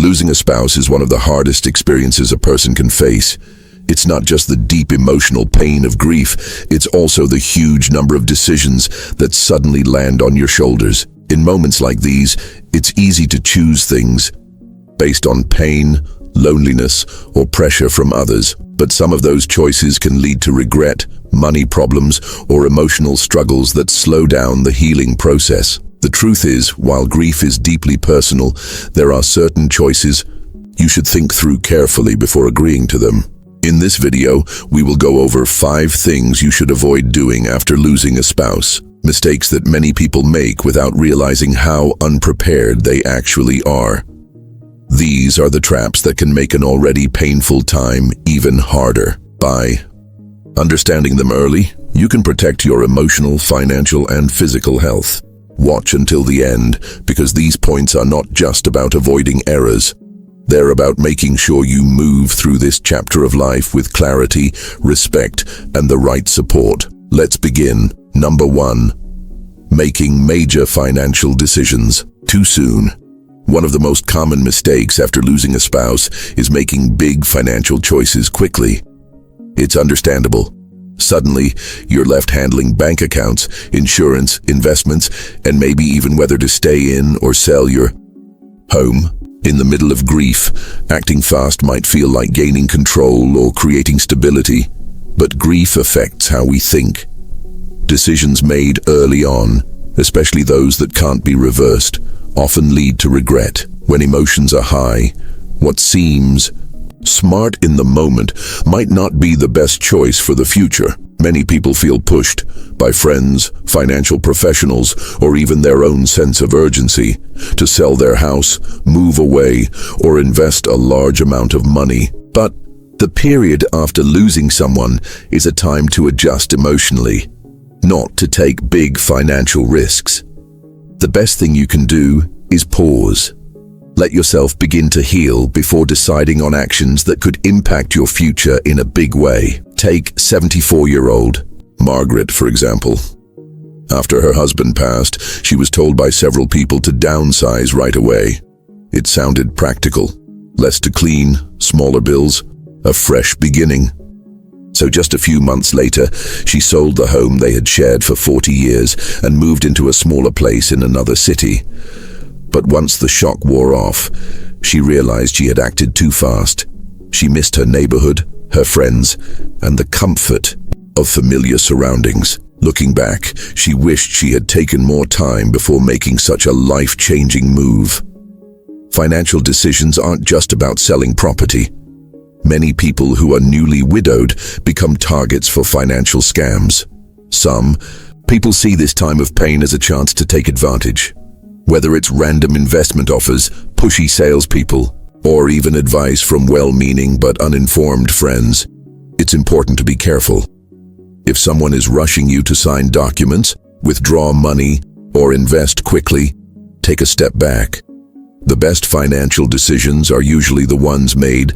Losing a spouse is one of the hardest experiences a person can face. It's not just the deep emotional pain of grief, it's also the huge number of decisions that suddenly land on your shoulders. In moments like these, it's easy to choose things based on pain, loneliness, or pressure from others. But some of those choices can lead to regret, money problems, or emotional struggles that slow down the healing process. The truth is, while grief is deeply personal, there are certain choices you should think through carefully before agreeing to them. In this video, we will go over 5 things you should avoid doing after losing a spouse. Mistakes that many people make without realizing how unprepared they actually are. These are the traps that can make an already painful time even harder. By understanding them early, you can protect your emotional, financial, and physical health. Watch until the end, because these points are not just about avoiding errors. They're about making sure you move through this chapter of life with clarity, respect, and the right support. Let's begin. Number 1. Making major financial decisions too soon. One of the most common mistakes after losing a spouse is making big financial choices quickly. It's understandable. Suddenly, you're left handling bank accounts, insurance, investments, and maybe even whether to stay in or sell your home. In the middle of grief, acting fast might feel like gaining control or creating stability, but grief affects how we think. Decisions made early on, especially those that can't be reversed, often lead to regret. When emotions are high, what seems smart in the moment might not be the best choice for the future. Many people feel pushed by friends, financial professionals, or even their own sense of urgency to sell their house, move away, or invest a large amount of money. But the period after losing someone is a time to adjust emotionally, not to take big financial risks. The best thing you can do is pause. Let yourself begin to heal before deciding on actions that could impact your future in a big way. Take 74-year-old Margaret, for example. After her husband passed, she was told by several people to downsize right away. It sounded practical. Less to clean, smaller bills, a fresh beginning. So just a few months later, she sold the home they had shared for 40 years and moved into a smaller place in another city. But once the shock wore off, she realized she had acted too fast. She missed her neighborhood, her friends, and the comfort of familiar surroundings. Looking back, she wished she had taken more time before making such a life-changing move. Financial decisions aren't just about selling property. Many people who are newly widowed become targets for financial scams. Some people see this time of pain as a chance to take advantage. Whether it's random investment offers, pushy salespeople, or even advice from well-meaning but uninformed friends, it's important to be careful. If someone is rushing you to sign documents, withdraw money, or invest quickly, take a step back. The best financial decisions are usually the ones made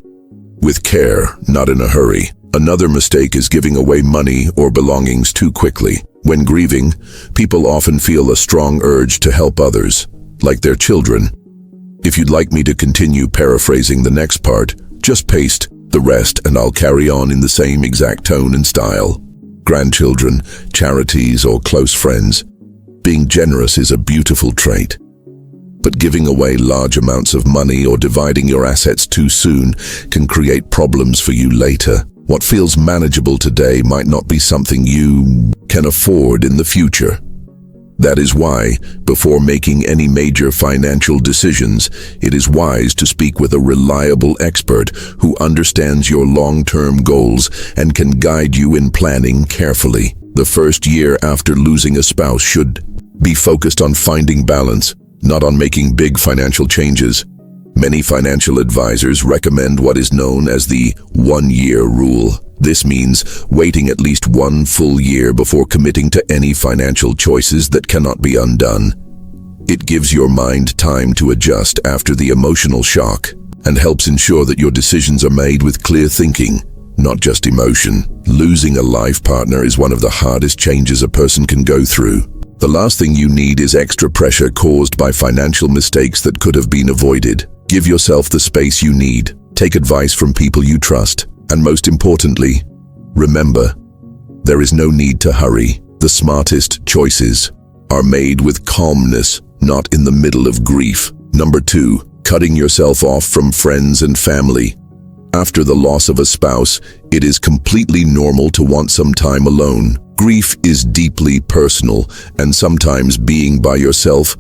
with care, not in a hurry. Another mistake is giving away money or belongings too quickly. When grieving, people often feel a strong urge to help others, like their children. If you'd like me to continue paraphrasing the next part, just paste the rest and I'll carry on in the same exact tone and style. Grandchildren, charities, or close friends. Being generous is a beautiful trait. But giving away large amounts of money or dividing your assets too soon can create problems for you later. What feels manageable today might not be something you can afford in the future. That is why, before making any major financial decisions, it is wise to speak with a reliable expert who understands your long-term goals and can guide you in planning carefully. The first year after losing a spouse should be focused on finding balance, not on making big financial changes. Many financial advisors recommend what is known as the 1-year rule. This means waiting at least 1 full year before committing to any financial choices that cannot be undone. It gives your mind time to adjust after the emotional shock and helps ensure that your decisions are made with clear thinking, not just emotion. Losing a life partner is one of the hardest changes a person can go through. The last thing you need is extra pressure caused by financial mistakes that could have been avoided. Give yourself the space you need. Take advice from people you trust. And most importantly, remember, there is no need to hurry. The smartest choices are made with calmness, not in the middle of grief. Number 2, cutting yourself off from friends and family. After the loss of a spouse, it is completely normal to want some time alone. Grief is deeply personal, and sometimes being by yourself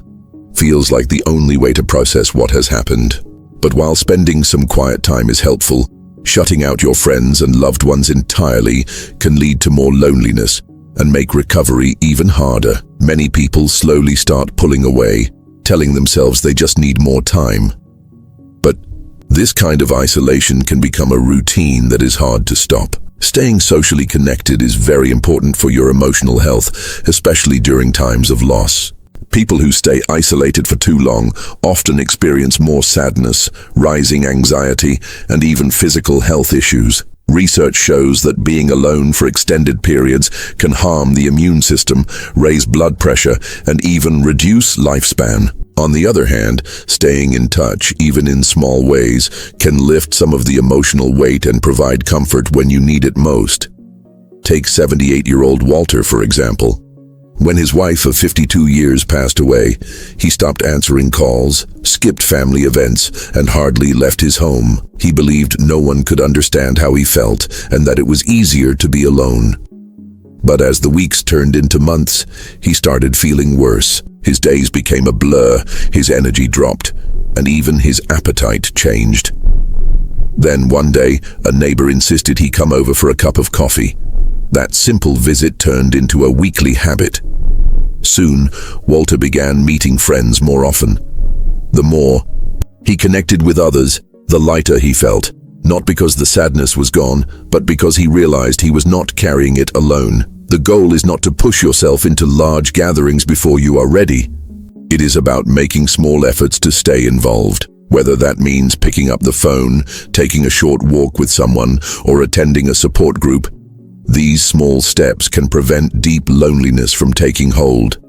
feels like the only way to process what has happened. But while spending some quiet time is helpful, shutting out your friends and loved ones entirely can lead to more loneliness and make recovery even harder. Many people slowly start pulling away, telling themselves they just need more time. But this kind of isolation can become a routine that is hard to stop. Staying socially connected is very important for your emotional health, especially during times of loss. People who stay isolated for too long often experience more sadness, rising anxiety, and even physical health issues. Research shows that being alone for extended periods can harm the immune system, raise blood pressure, and even reduce lifespan. On the other hand, staying in touch, even in small ways, can lift some of the emotional weight and provide comfort when you need it most. Take 78-year-old Walter, for example. When his wife of 52 years passed away, he stopped answering calls, skipped family events, and hardly left his home. He believed no one could understand how he felt and that it was easier to be alone. But as the weeks turned into months, he started feeling worse. His days became a blur, his energy dropped, and even his appetite changed. Then one day, a neighbor insisted he come over for a cup of coffee. That simple visit turned into a weekly habit. Soon, Walter began meeting friends more often. The more he connected with others, the lighter he felt, not because the sadness was gone, but because he realized he was not carrying it alone. The goal is not to push yourself into large gatherings before you are ready. It is about making small efforts to stay involved, whether that means picking up the phone, taking a short walk with someone, or attending a support group. These small steps can prevent deep loneliness from taking hold.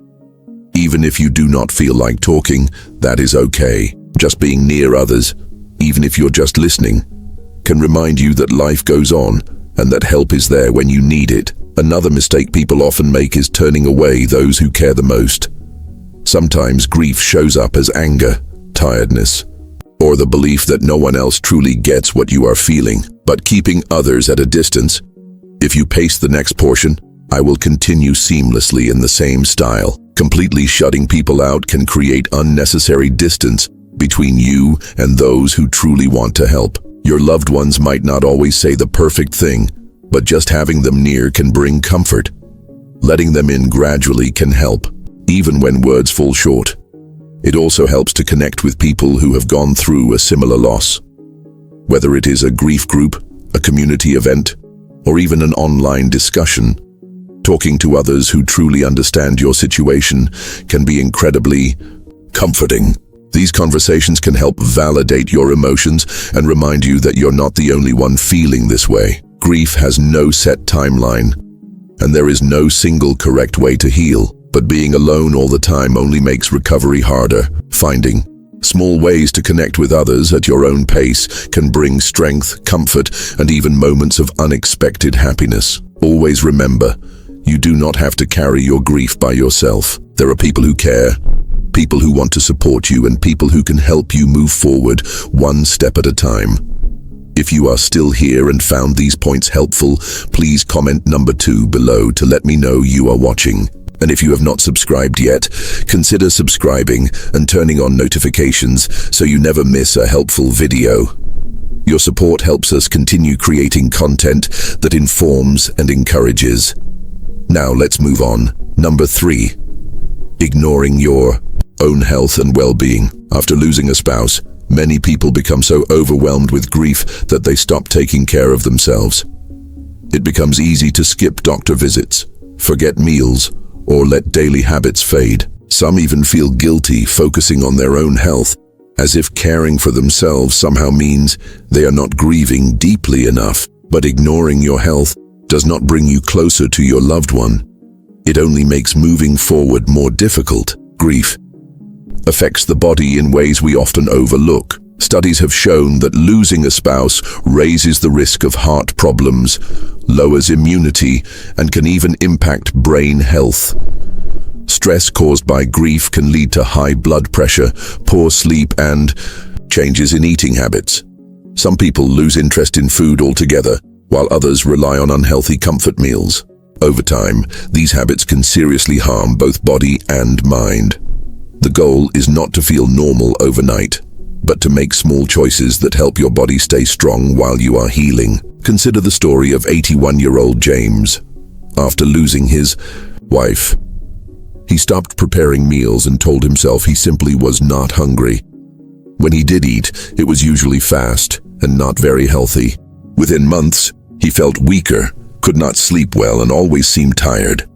Even if you do not feel like talking, that is okay. Just being near others, even if you're just listening, can remind you that life goes on and that help is there when you need it. Another mistake people often make is turning away those who care the most. Sometimes grief shows up as anger, tiredness, or the belief that no one else truly gets what you are feeling, but keeping others at a distance. If you pace the next portion, I will continue seamlessly in the same style. Completely shutting people out can create unnecessary distance between you and those who truly want to help. Your loved ones might not always say the perfect thing, but just having them near can bring comfort. Letting them in gradually can help, even when words fall short. It also helps to connect with people who have gone through a similar loss. Whether it is a grief group, a community event, or even an online discussion, talking to others who truly understand your situation can be incredibly comforting. These conversations can help validate your emotions and remind you that you're not the only one feeling this way. Grief has no set timeline, and there is no single correct way to heal, but being alone all the time only makes recovery harder. Finding small ways to connect with others at your own pace can bring strength, comfort, and even moments of unexpected happiness. Always remember, you do not have to carry your grief by yourself. There are people who care, people who want to support you, and people who can help you move forward one step at a time. If you are still here and found these points helpful, please comment number 2 below to let me know you are watching. And if you have not subscribed yet, consider subscribing and turning on notifications so you never miss a helpful video. Your support helps us continue creating content that informs and encourages. Now let's move on. Number 3, ignoring your own health and well-being. After losing a spouse, many people become so overwhelmed with grief that they stop taking care of themselves. It becomes easy to skip doctor visits, forget meals, or let daily habits fade. Some even feel guilty focusing on their own health, as if caring for themselves somehow means they are not grieving deeply enough. But ignoring your health does not bring you closer to your loved one. It only makes moving forward more difficult. Grief affects the body in ways we often overlook. Studies have shown that losing a spouse raises the risk of heart problems, lowers immunity, and can even impact brain health. Stress caused by grief can lead to high blood pressure, poor sleep, and changes in eating habits. Some people lose interest in food altogether, while others rely on unhealthy comfort meals. Over time, these habits can seriously harm both body and mind. The goal is not to feel normal overnight, but to make small choices that help your body stay strong while you are healing. Consider the story of 81-year-old James. After losing his wife, he stopped preparing meals and told himself he simply was not hungry. When he did eat, it was usually fast and not very healthy. Within months, he felt weaker, could not sleep well, and always seemed tired.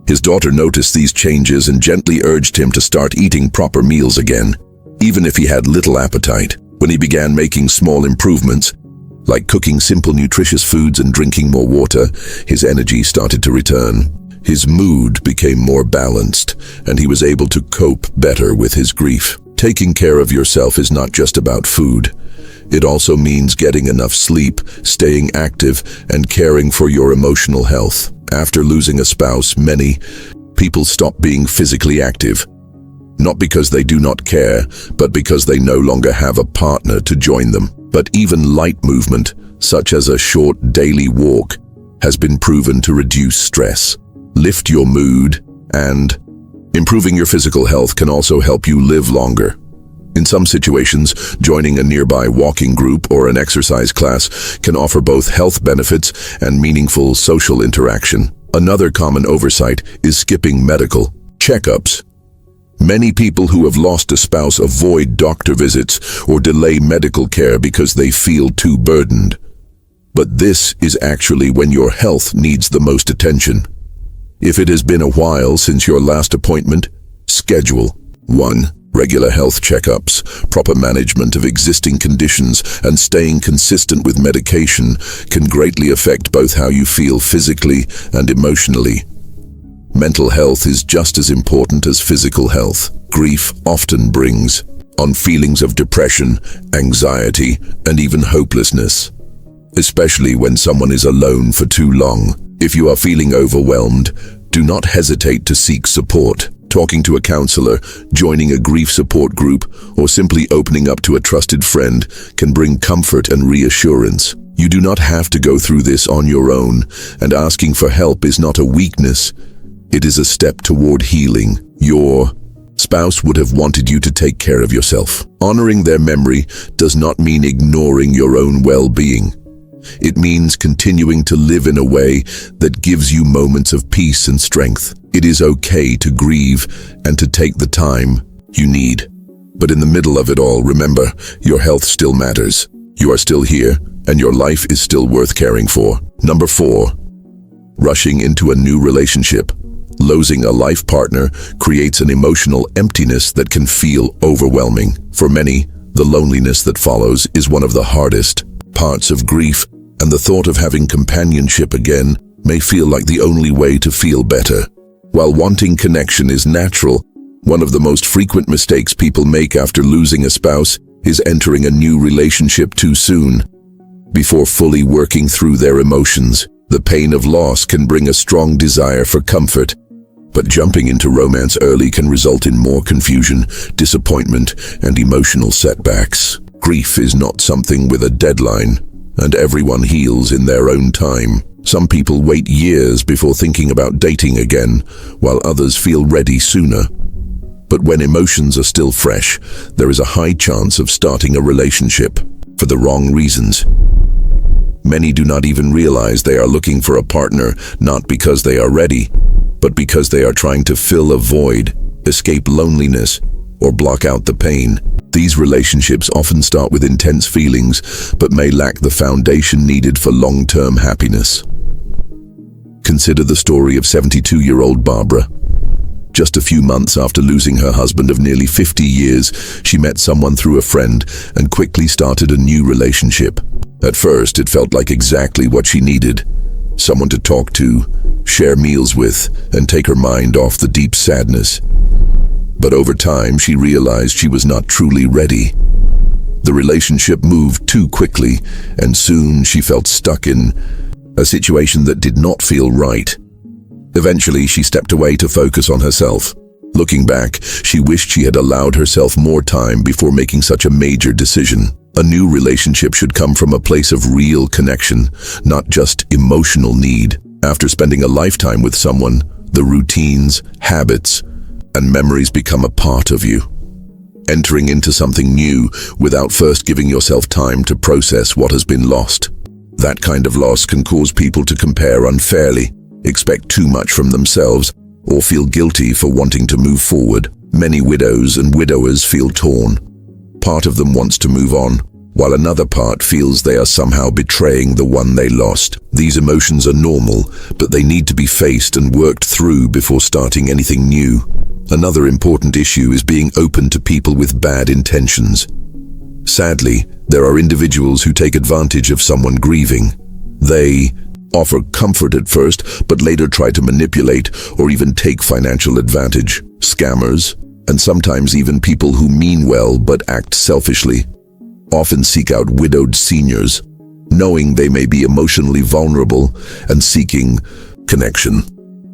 His daughter noticed these changes and gently urged him to start eating proper meals again, even if he had little appetite. When he began making small improvements, like cooking simple nutritious foods and drinking more water, his energy started to return. His mood became more balanced, and he was able to cope better with his grief. Taking care of yourself is not just about food. It also means getting enough sleep, staying active, and caring for your emotional health. After losing a spouse, many people stop being physically active. Not because they do not care, but because they no longer have a partner to join them. But even light movement, such as a short daily walk, has been proven to reduce stress, lift your mood, and improving your physical health can also help you live longer. In some situations, joining a nearby walking group or an exercise class can offer both health benefits and meaningful social interaction. Another common oversight is skipping medical checkups. Many people who have lost a spouse avoid doctor visits or delay medical care because they feel too burdened. But this is actually when your health needs the most attention. If it has been a while since your last appointment, schedule 1. Regular health checkups, proper management of existing conditions, and staying consistent with medication can greatly affect both how you feel physically and emotionally. Mental health is just as important as physical health. Grief often brings on feelings of depression, anxiety, and even hopelessness, especially when someone is alone for too long. If you are feeling overwhelmed, do not hesitate to seek support. Talking to a counselor, joining a grief support group, or simply opening up to a trusted friend can bring comfort and reassurance. You do not have to go through this on your own, and asking for help is not a weakness. It is a step toward healing. Your spouse would have wanted you to take care of yourself. Honoring their memory does not mean ignoring your own well-being. It means continuing to live in a way that gives you moments of peace and strength. It is okay to grieve and to take the time you need. But in the middle of it all, remember, your health still matters. You are still here, and your life is still worth caring for. Number 4, rushing into a new relationship. Losing a life partner creates an emotional emptiness that can feel overwhelming. For many, the loneliness that follows is one of the hardest parts of grief, and the thought of having companionship again may feel like the only way to feel better. While wanting connection is natural, one of the most frequent mistakes people make after losing a spouse is entering a new relationship too soon. Before fully working through their emotions, the pain of loss can bring a strong desire for comfort. But jumping into romance early can result in more confusion, disappointment, and emotional setbacks. Grief is not something with a deadline, and everyone heals in their own time. Some people wait years before thinking about dating again, while others feel ready sooner. But when emotions are still fresh, there is a high chance of starting a relationship for the wrong reasons. Many do not even realize they are looking for a partner, not because they are ready, but because they are trying to fill a void, escape loneliness, or block out the pain. These relationships often start with intense feelings, but may lack the foundation needed for long-term happiness. Consider the story of 72-year-old Barbara. Just a few months after losing her husband of nearly 50 years, she met someone through a friend and quickly started a new relationship. At first, it felt like exactly what she needed: someone to talk to, share meals with, and take her mind off the deep sadness. But over time, she realized she was not truly ready. The relationship moved too quickly, and soon she felt stuck in a situation that did not feel right. Eventually, she stepped away to focus on herself. Looking back, she wished she had allowed herself more time before making such a major decision. A new relationship should come from a place of real connection, not just emotional need. After spending a lifetime with someone, the routines, habits, and memories become a part of you. Entering into something new without first giving yourself time to process what has been lost. That kind of loss can cause people to compare unfairly, expect too much from themselves, or feel guilty for wanting to move forward. Many widows and widowers feel torn. Part of them wants to move on, while another part feels they are somehow betraying the one they lost. These emotions are normal, but they need to be faced and worked through before starting anything new. Another important issue is being open to people with bad intentions. Sadly, there are individuals who take advantage of someone grieving. They offer comfort at first, but later try to manipulate or even take financial advantage. Scammers, and sometimes even people who mean well but act selfishly, often seek out widowed seniors, knowing they may be emotionally vulnerable and seeking connection.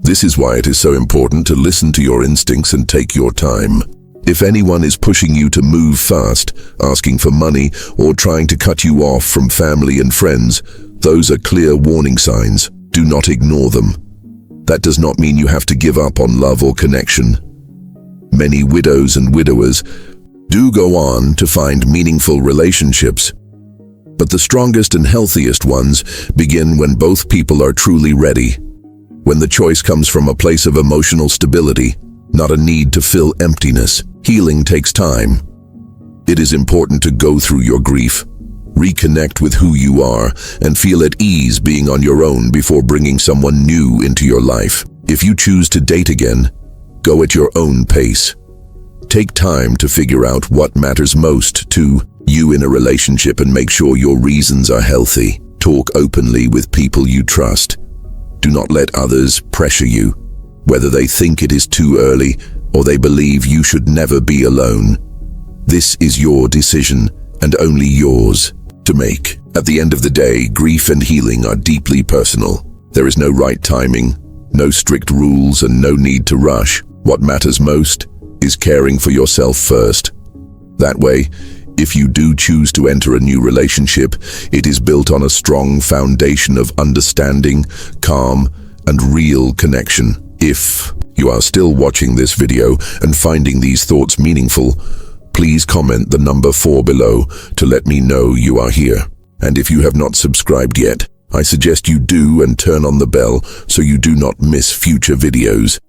This is why it is so important to listen to your instincts and take your time. If anyone is pushing you to move fast, asking for money, or trying to cut you off from family and friends, those are clear warning signs. Do not ignore them. That does not mean you have to give up on love or connection. Many widows and widowers do go on to find meaningful relationships, but the strongest and healthiest ones begin when both people are truly ready. When the choice comes from a place of emotional stability, not a need to fill emptiness. Healing takes time. It is important to go through your grief, reconnect with who you are, and feel at ease being on your own before bringing someone new into your life. If you choose to date again, go at your own pace. Take time to figure out what matters most to you in a relationship and make sure your reasons are healthy. Talk openly with people you trust. Do not let others pressure you, whether they think it is too early or they believe you should never be alone. This is your decision and only yours to make. At the end of the day, grief and healing are deeply personal. There is no right timing, no strict rules, and no need to rush. What matters most is caring for yourself first. That way, if you do choose to enter a new relationship, it is built on a strong foundation of understanding, calm, and real connection. If you are still watching this video and finding these thoughts meaningful, please comment the number 4 below to let me know you are here. And if you have not subscribed yet, I suggest you do and turn on the bell so you do not miss future videos.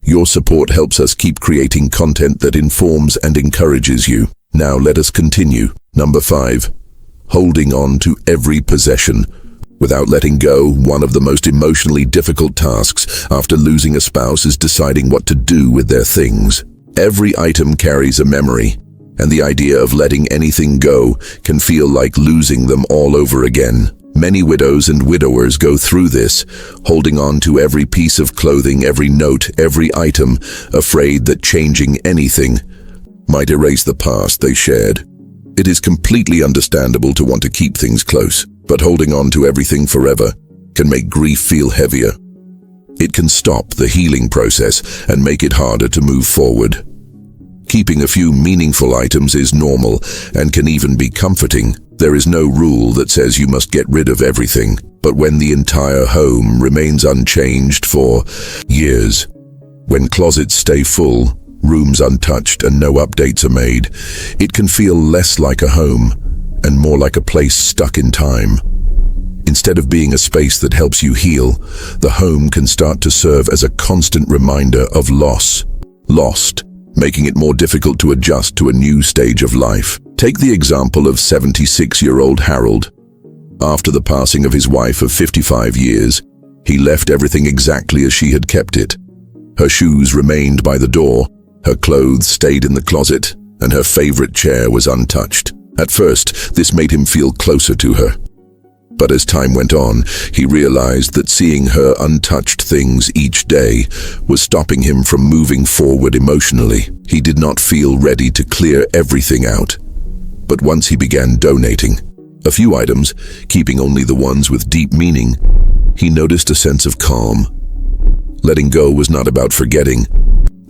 Your support helps us keep creating content that informs and encourages you. Now let us continue. Number 5. Holding on to every possession without letting go. One of the most emotionally difficult tasks after losing a spouse is deciding what to do with their things. Every item carries a memory, and the idea of letting anything go can feel like losing them all over again. Many widows and widowers go through this, holding on to every piece of clothing, every note, every item, afraid that changing anything might erase the past they shared. It is completely understandable to want to keep things close, but holding on to everything forever can make grief feel heavier. It can stop the healing process and make it harder to move forward. Keeping a few meaningful items is normal and can even be comforting. There is no rule that says you must get rid of everything, but when the entire home remains unchanged for years, when closets stay full, rooms untouched, and no updates are made, it can feel less like a home and more like a place stuck in time. Instead of being a space that helps you heal, the home can start to serve as a constant reminder of lost, making it more difficult to adjust to a new stage of life. Take the example of 76-year-old Harold. After the passing of his wife of 55 years, he left everything exactly as she had kept it. Her shoes remained by the door, her clothes stayed in the closet, and her favorite chair was untouched. At first, this made him feel closer to her. But as time went on, he realized that seeing her untouched things each day was stopping him from moving forward emotionally. He did not feel ready to clear everything out. But once he began donating a few items, keeping only the ones with deep meaning, he noticed a sense of calm. Letting go was not about forgetting.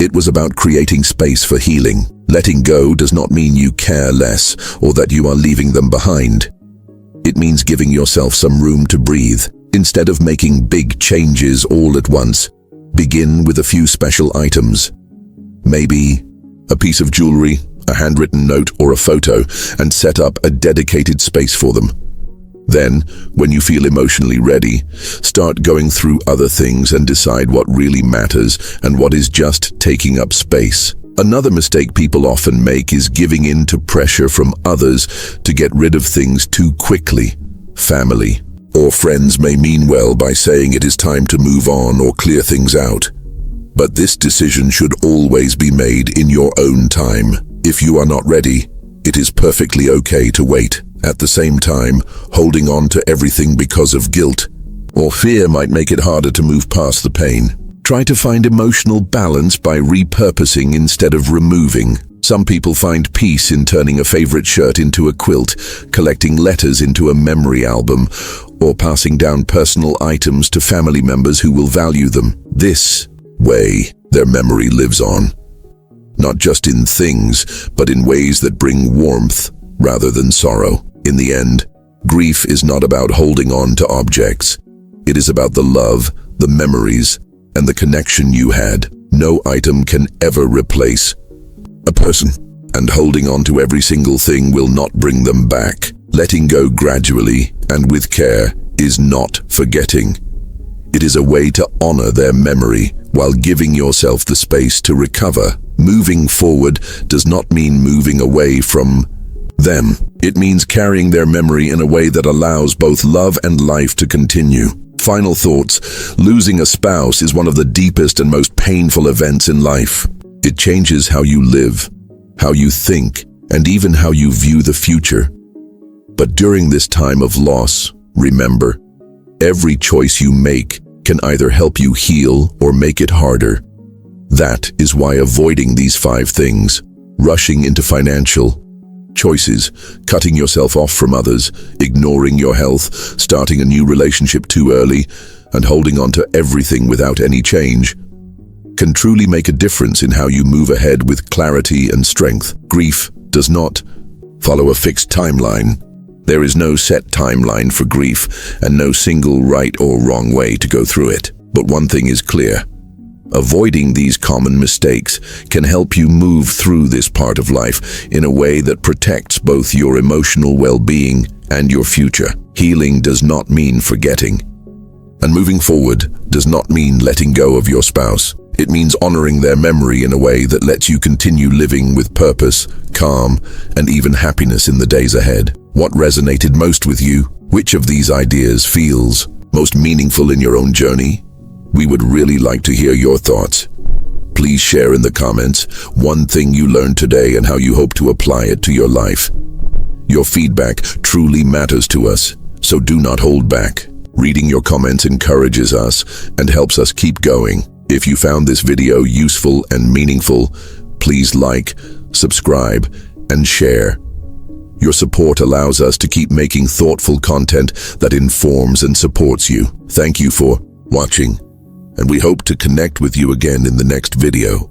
It was about creating space for healing. Letting go does not mean you care less or that you are leaving them behind. It means giving yourself some room to breathe. Instead of making big changes all at once, begin with a few special items. Maybe a piece of jewelry, a handwritten note, or a photo, and set up a dedicated space for them. Then, when you feel emotionally ready, start going through other things and decide what really matters and what is just taking up space. Another mistake people often make is giving in to pressure from others to get rid of things too quickly. Family or friends may mean well by saying it is time to move on or clear things out. But this decision should always be made in your own time. If you are not ready, it is perfectly okay to wait. At the same time, holding on to everything because of guilt or fear might make it harder to move past the pain. Try to find emotional balance by repurposing instead of removing. Some people find peace in turning a favorite shirt into a quilt, collecting letters into a memory album, or passing down personal items to family members who will value them. This way, their memory lives on. Not just in things, but in ways that bring warmth rather than sorrow. In the end, grief is not about holding on to objects. It is about the love, the memories, and the connection you had. No item can ever replace a person, and holding on to every single thing will not bring them back. Letting go gradually and with care is not forgetting. It is a way to honor their memory while giving yourself the space to recover. Moving forward does not mean moving away from them. It means carrying their memory in a way that allows both love and life to continue. Final thoughts. Losing a spouse is one of the deepest and most painful events in life. It changes how you live, how you think, and even how you view the future. But during this time of loss, remember, every choice you make can either help you heal or make it harder. That is why avoiding these 5 things, rushing into financial choices, cutting yourself off from others, ignoring your health, starting a new relationship too early, and holding on to everything without any change, can truly make a difference in how you move ahead with clarity and strength. Grief does not follow a fixed timeline. There is no set timeline for grief and no single right or wrong way to go through it. But one thing is clear. Avoiding these common mistakes can help you move through this part of life in a way that protects both your emotional well-being and your future. Healing does not mean forgetting, and moving forward does not mean letting go of your spouse. It means honoring their memory in a way that lets you continue living with purpose, calm, and even happiness in the days ahead. What resonated most with you? Which of these ideas feels most meaningful in your own journey? We would really like to hear your thoughts. Please share in the comments one thing you learned today and how you hope to apply it to your life. Your feedback truly matters to us, so do not hold back. Reading your comments encourages us and helps us keep going. If you found this video useful and meaningful, please like, subscribe, and share. Your support allows us to keep making thoughtful content that informs and supports you. Thank you for watching, and we hope to connect with you again in the next video.